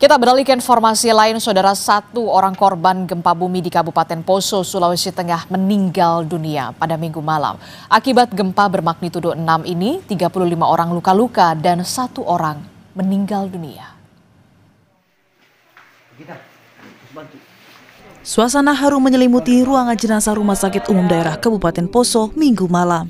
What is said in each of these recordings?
Kita beralih ke informasi lain, saudara. Satu orang korban gempa bumi di Kabupaten Poso, Sulawesi Tengah meninggal dunia pada Minggu malam. Akibat gempa bermagnitudo 6 ini, 35 orang luka-luka dan 1 orang meninggal dunia. Suasana haru menyelimuti ruangan jenazah Rumah Sakit Umum Daerah Kabupaten Poso Minggu malam.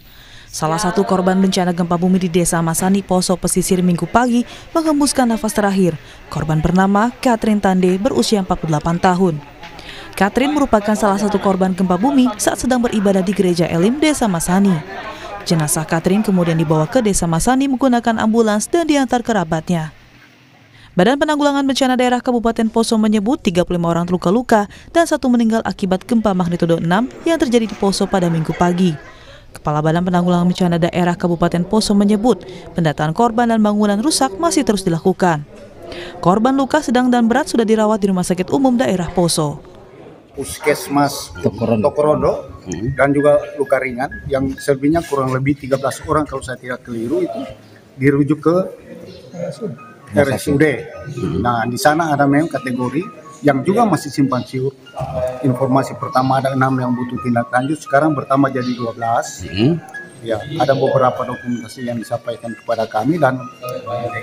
Salah satu korban bencana gempa bumi di Desa Masani, Poso Pesisir Minggu pagi menghembuskan nafas terakhir. Korban bernama Catherine Tande berusia 48 tahun. Catherine merupakan salah satu korban gempa bumi saat sedang beribadah di Gereja Elim, Desa Masani. Jenazah Catherine kemudian dibawa ke Desa Masani menggunakan ambulans dan diantar kerabatnya. Badan Penanggulangan Bencana Daerah Kabupaten Poso menyebut 35 orang luka-luka dan 1 meninggal akibat gempa magnitudo 6 yang terjadi di Poso pada Minggu pagi. Kepala Badan Penanggulangan Bencana Daerah Kabupaten Poso menyebut pendataan korban dan bangunan rusak masih terus dilakukan. Korban luka sedang dan berat sudah dirawat di Rumah Sakit Umum Daerah Poso. Puskesmas Tokorondo dan juga luka ringan yang selebihnya kurang lebih 13 orang kalau saya tidak keliru itu dirujuk ke RSUD. Nah, di sana ada memang kategori yang juga masih simpang siur. Informasi pertama ada 6 yang butuh tindak lanjut, sekarang bertambah jadi 12. Ya, ada beberapa dokumentasi yang disampaikan kepada kami dan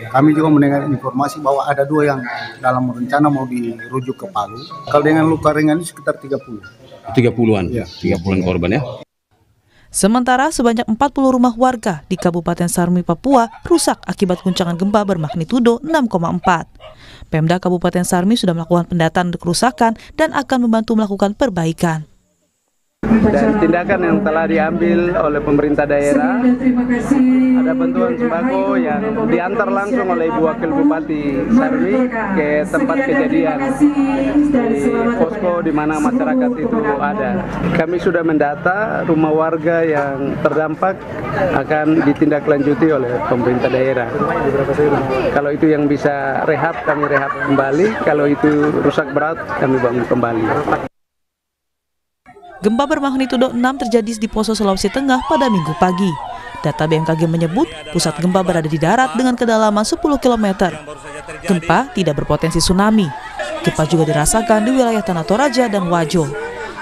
kami juga mendengar informasi bahwa ada 2 yang dalam rencana mau dirujuk ke Palu. Kalau dengan luka ringan ini sekitar 30-an, ya. 30-an korban ya. Sementara sebanyak 40 rumah warga di Kabupaten Sarmi, Papua rusak akibat guncangan gempa bermagnitudo 6,4. Pemda Kabupaten Sarmi sudah melakukan pendataan kerusakan dan akan membantu melakukan perbaikan. Dan tindakan yang telah diambil oleh pemerintah daerah, ada bantuan sembako yang diantar langsung oleh Ibu Wakil Bupati Sarmi ke tempat kejadian di posko di mana masyarakat itu ada. Kami sudah mendata rumah warga yang terdampak akan ditindaklanjuti oleh pemerintah daerah. Kalau itu yang bisa rehab, kami rehab kembali. Kalau itu rusak berat, kami bangun kembali. Gempa bermagnitudo 6 terjadi di Poso, Sulawesi Tengah pada Minggu pagi. Data BMKG menyebut pusat gempa berada di darat dengan kedalaman 10 km. Gempa tidak berpotensi tsunami. Gempa juga dirasakan di wilayah Tanah Toraja dan Wajo.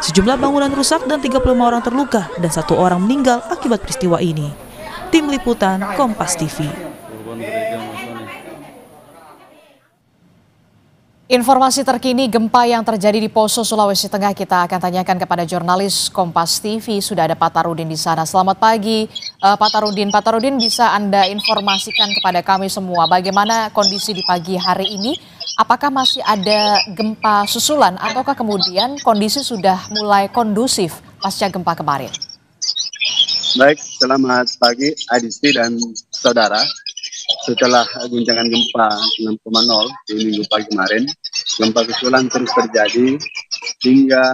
Sejumlah bangunan rusak dan 35 orang terluka dan 1 orang meninggal akibat peristiwa ini. Tim Liputan Kompas TV. Informasi terkini gempa yang terjadi di Poso, Sulawesi Tengah kita akan tanyakan kepada jurnalis Kompas TV. Sudah ada Pak Tarudin di sana. Selamat pagi Pak Tarudin. Pak Tarudin, bisa Anda informasikan kepada kami semua bagaimana kondisi di pagi hari ini? Apakah masih ada gempa susulan ataukah kemudian kondisi sudah mulai kondusif pasca gempa kemarin? Baik, selamat pagi Adisti dan saudara. Setelah guncangan gempa 6,0 di minggu pagi kemarin, gempa susulan terus terjadi hingga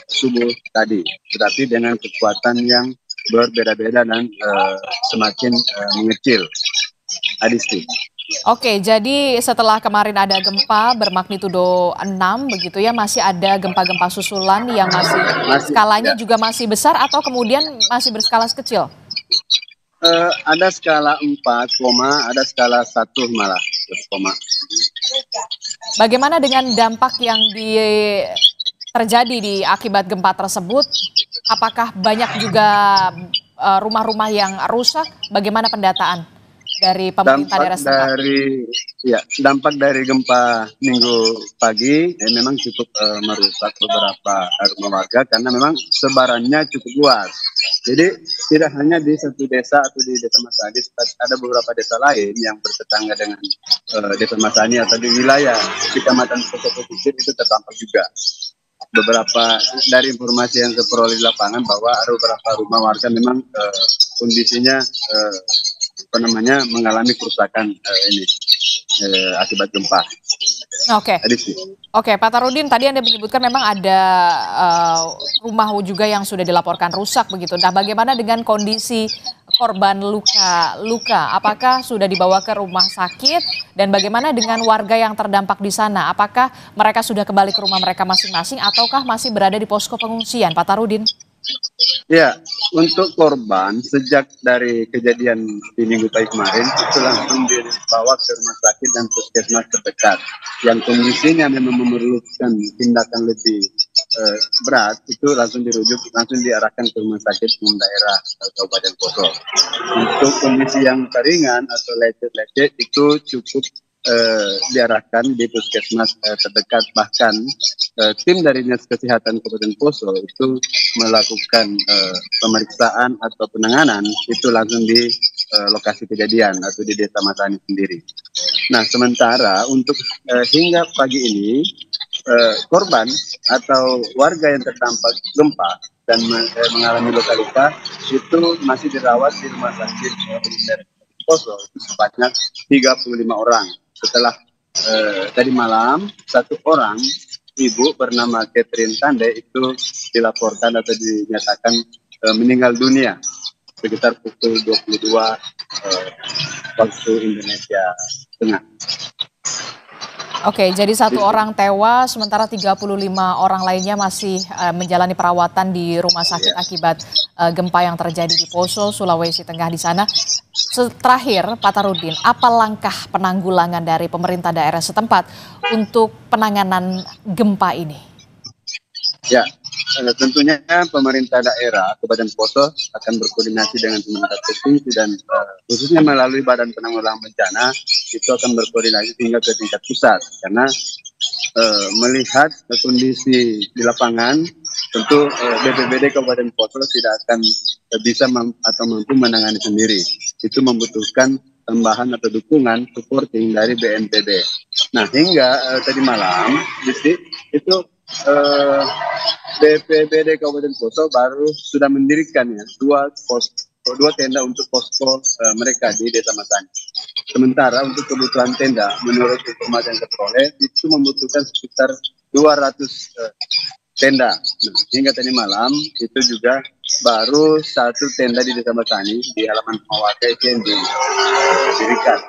subuh tadi, tetapi dengan kekuatan yang berbeda-beda dan semakin mengecil. Adisti. Oke, jadi setelah kemarin ada gempa bermagnitudo 6 begitu ya, masih ada gempa-gempa susulan yang masih skalanya ya, juga masih besar atau kemudian masih berskala kecil? Ada skala 4, ada skala 1 malah. Bagaimana dengan dampak yang terjadi di akibat gempa tersebut? Apakah banyak juga rumah-rumah yang rusak? Bagaimana pendataan dari pemerintah daerah setempat? Dampak dari gempa minggu pagi memang cukup merusak beberapa rumah warga karena memang sebarannya cukup luas. Jadi tidak hanya di satu desa atau di Desa Masani, ada beberapa desa lain yang bertetangga dengan Desa Masani atau di wilayah Kecamatan Poso Pesisir itu terdampak juga. Beberapa dari informasi yang saya peroleh di lapangan bahwa ada beberapa rumah warga memang kondisinya mengalami kerusakan akibat gempa. Oke, Pak Tarudin, tadi Anda menyebutkan memang ada rumah juga yang sudah dilaporkan rusak begitu. Nah, bagaimana dengan kondisi korban luka? Apakah sudah dibawa ke rumah sakit? Dan bagaimana dengan warga yang terdampak di sana? Apakah mereka sudah kembali ke rumah mereka masing-masing ataukah masih berada di posko pengungsian, Pak Tarudin? Ya, untuk korban sejak dari kejadian di minggu pagi kemarin itu langsung dibawa ke rumah sakit dan puskesmas terdekat yang kondisinya memang memerlukan tindakan lebih berat, itu langsung diarahkan ke rumah sakit umum daerah Kabupaten Poso. Untuk kondisi yang ringan atau lecet-lecet itu cukup diarahkan di puskesmas terdekat. Bahkan tim dari Dinas Kesehatan Kabupaten Poso itu melakukan pemeriksaan atau penanganan itu langsung di lokasi kejadian atau di Desa Masani sendiri. Nah, sementara untuk hingga pagi ini korban atau warga yang terdampak gempa dan mengalami luka luka itu masih dirawat di rumah sakit Poso itu sebanyak 35 orang. Setelah tadi malam satu orang ibu bernama Catherine Tande itu dilaporkan atau dinyatakan meninggal dunia sekitar pukul 22 waktu Indonesia Tengah. Oke, jadi satu orang tewas, sementara 35 orang lainnya masih menjalani perawatan di rumah sakit akibat gempa yang terjadi di Poso, Sulawesi Tengah di sana. Terakhir, Pak Tarudin, apa langkah penanggulangan dari pemerintah daerah setempat untuk penanganan gempa ini? Ya, tentunya pemerintah daerah Kabupaten Poso akan berkoordinasi dengan pemerintah provinsi dan khususnya melalui Badan Penanggulangan Bencana itu akan berkoordinasi hingga ke tingkat pusat, karena melihat kondisi di lapangan tentu BPBD Kabupaten Poso tidak akan bisa atau mampu menangani sendiri. Itu membutuhkan tambahan atau dukungan supporting dari BNPB. Nah, hingga tadi malam itu BPBD Kabupaten Poso baru sudah mendirikan dua tenda untuk posko mereka di Desa Masani. Sementara untuk kebutuhan tenda, menurut informasi yang terperoleh itu membutuhkan sekitar 200 tenda. Nah, hingga tadi malam itu juga baru satu tenda di Desa Masani di halaman rumah warga yang didirikan.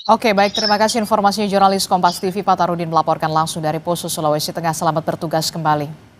Oke, baik, terima kasih informasinya jurnalis Kompas TV Pak Tarudin melaporkan langsung dari Poso, Sulawesi Tengah. Selamat bertugas kembali.